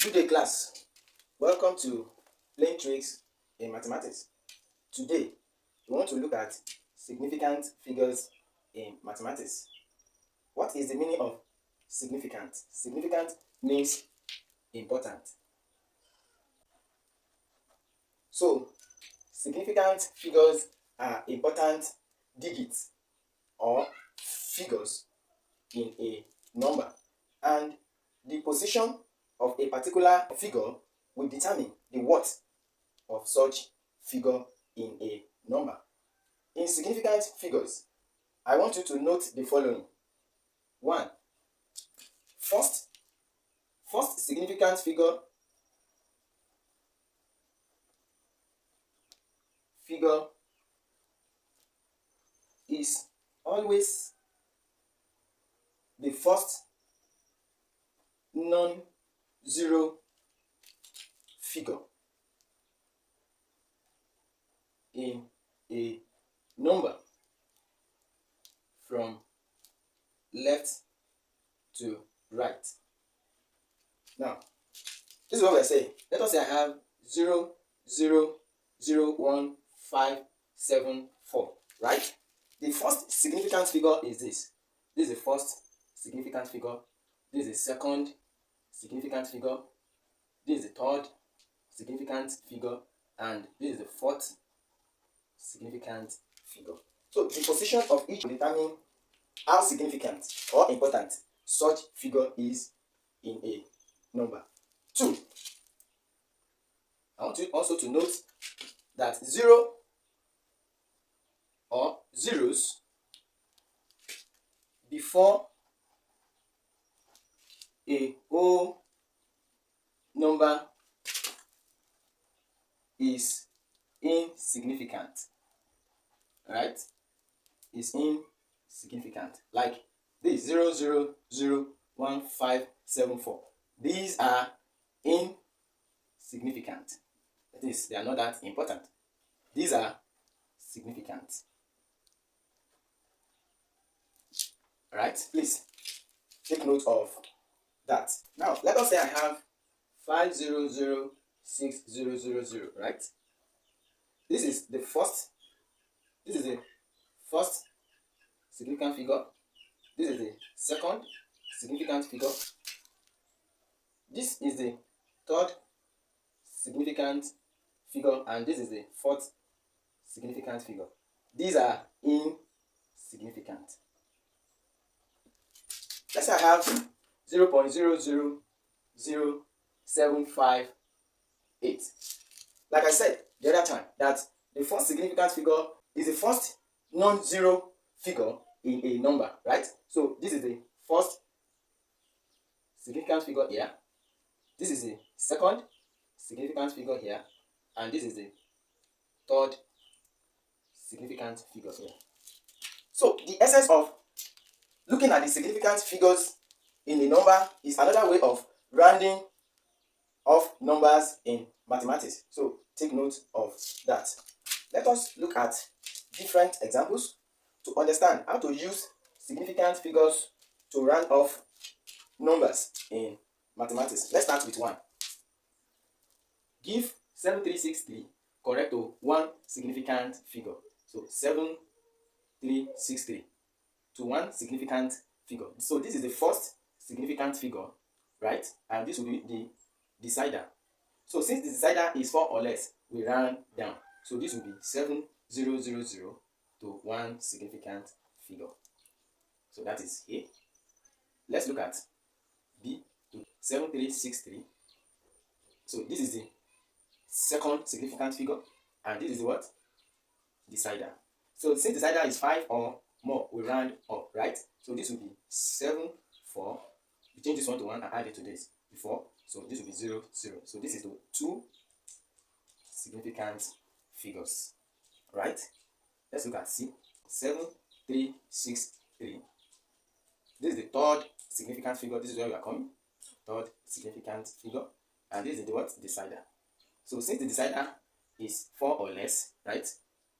Good day, class. Welcome to Playing Tricks in Mathematics. Today, we want to look at significant figures in mathematics. What is the meaning of significant? Significant means important. So, significant figures are important digits or figures in a number, and the position of a particular figure will determine the worth of such figure in a number. In significant figures, I want you to note the following. 1. First significant figure is always the first non-zero figure in a number from left to right. Now, this is what we are saying. Let us say I have 0, 0, 0, 1, 5, 7, 4, right? The first significant figure is this. This is the first significant figure. This is the second significant figure. This is the third significant figure. And this is the fourth significant figure. So the position of each will determine how significant or important such figure is in a number. 2. I want you also to note that 0 or zeros before a whole number is insignificant. Right? Is insignificant. Like this 0, 0, 0, 1, 5, 7, 4. These are insignificant. That is, they are not that important. These are significant. Right? Please take note of that. Now, let us say I have 5006000, right? This is the first significant figure. This is the second significant figure. This is the third significant figure, and this is the fourth significant figure. These are insignificant. Let's say I have 0.000758. Like I said the other time, that the first significant figure is the first non-zero figure in a number, right? So this is the first significant figure here. This is the second significant figure here, and this is the third significant figure here. So the essence of looking at the significant figures in a number is another way of rounding off numbers in mathematics. So take note of that. Let us look at different examples to understand how to use significant figures to round off numbers in mathematics. Let's start with 1. Give 7363 correct to one significant figure. So 7363 to one significant figure. So this is the first significant figure, right? And this will be the decider. So since the decider is 4 or less, we round down. So this will be 7000 to one significant figure. So that is A. Let's look at B to 7363. So this is the second significant figure, and this is what? Decider. So since decider is 5 or more, we round up, right? So this will be 7, 4. We change this one to 1 and add it to this before. So this will be 0, 0. So this is the two significant figures, right? Let's look at C. 7363. This is the third significant figure. This is where we are coming. Third significant figure. And this is the what? Decider. So since the decider is 4 or less, right,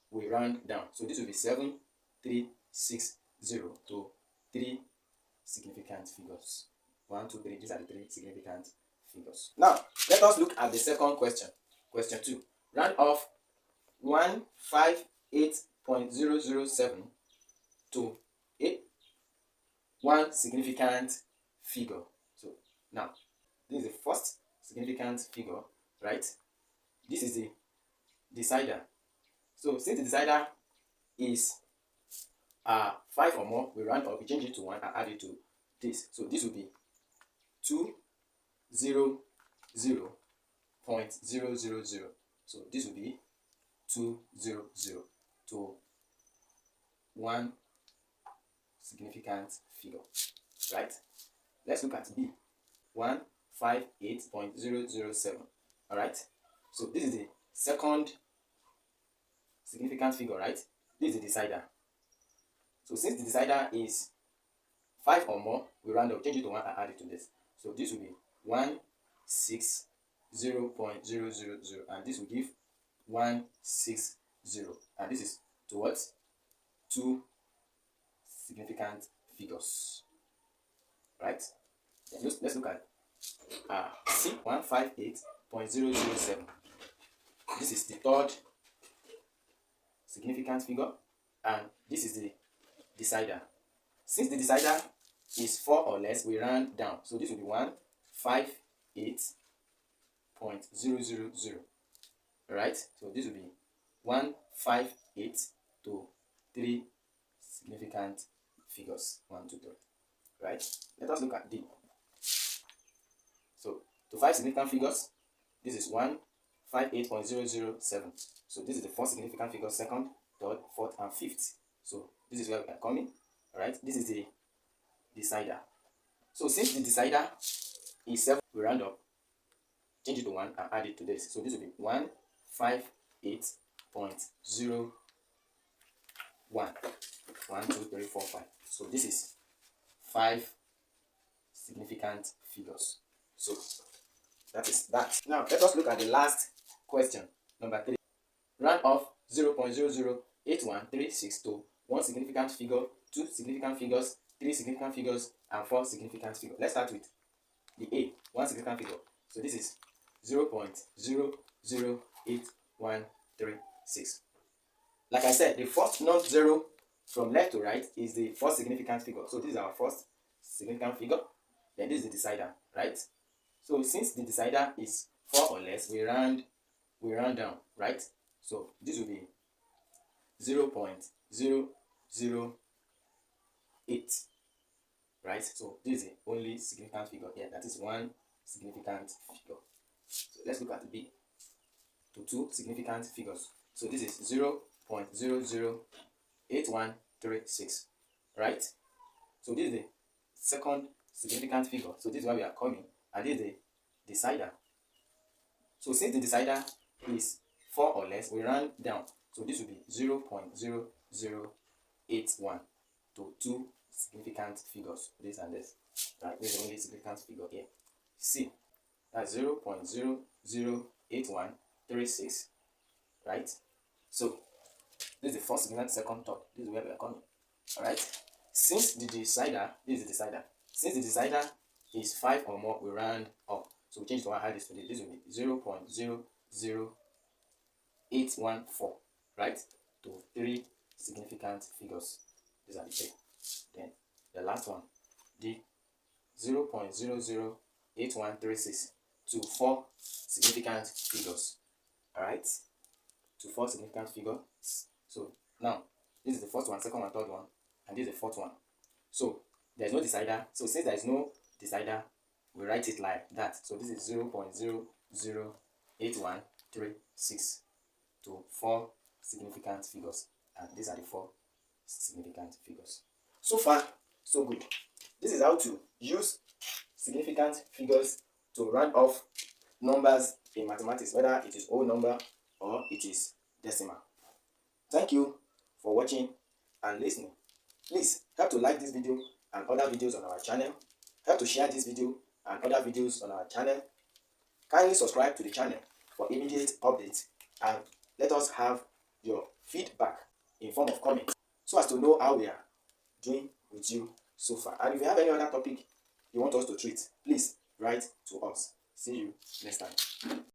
we round down. So this will be 7360 to 3 significant figures. 1, 2, 3. These are the 3 significant figures. Now, let us look at the second question. Question 2. Round off 158.007 to one significant figure. So now, this is the first significant figure, right? This is the decider. So since the decider is 5 or more, we round up, we change it to 1 and add it to this. So this will be 200.000. So this will be 200 to one significant figure, right? Let's look at B, 158.007. All right. So this is the second significant figure, right? This is the decider. So since the decider is 5 or more, we round up, change it to 1 and add it to this. So this will be 160.000, and this will give 160, and this is towards 2 significant figures, right? Then let's look at C, 158.007. This is the third significant figure, and this is the decider. Since the decider is 4 or less, we round down. So this will be 158.000. Right? So this will be 158 to 3 significant figures. 1, 2, 3. Right? Let us look at D. So to 5 significant figures, this is 158.007. So this is the first significant figure, second, third, fourth, and fifth. So this is where we are coming. Alright, this is the decider. So since the decider is 7, we round up, change it to 1 and add it to this. So this will be 158.01. 1, 2, 3, 4, 5. So this is 5 significant figures. So that is that. Now let us look at the last question, number 3. Round off 0.008136 to 1 significant figure, 2 significant figures, 3 significant figures, and 4 significant figures. Let's start with the A, 1 significant figure. So this is 0.008136. Like I said, the first non-zero from left to right is the first significant figure. So this is our first significant figure. Then this is the decider, right? So since the decider is 4 or less, we round down, right? So this will be 0.008, right? So this is the only significant figure here. That is 1 significant figure. So let's look at B, to 2 significant figures. So this is 0.008136, right? So this is the second significant figure. So this is where we are coming, and this is the decider. So since the decider is 4 or less, we round down. So this will be 0.0081 to 2 significant figures. This and this. Right, this is the only significant figure here. C, that's 0.008136. Right? So this is the first significant, second, third. This is where we are coming. Alright. Since the decider, this is the decider. Since the decider is 5 or more, we round up. So we change to 1 high this to this. This will be 0.00814, right? To 3 significant figures. These are the 3. Then the last one, the 0.008136 to 4 significant figures. Alright? To 4 significant figures. So now this is the first one, second one, third one, and this is the fourth one. So there's no decider. So since there is no decider, we write it like that. So this is 0.008136 to 4 significant figures, and these are the 4 significant figures. So far, so good. This is how to use significant figures to round off numbers in mathematics, whether it is whole number or it is decimal. Thank you for watching and listening. Please help to like this video and other videos on our channel. Help to share this video and other videos on our channel. Kindly subscribe to the channel for immediate updates, and let us have your feedback in form of comments so as to know how we are doing with you so far. And if you have any other topic you want us to treat, please write to us. See you next time.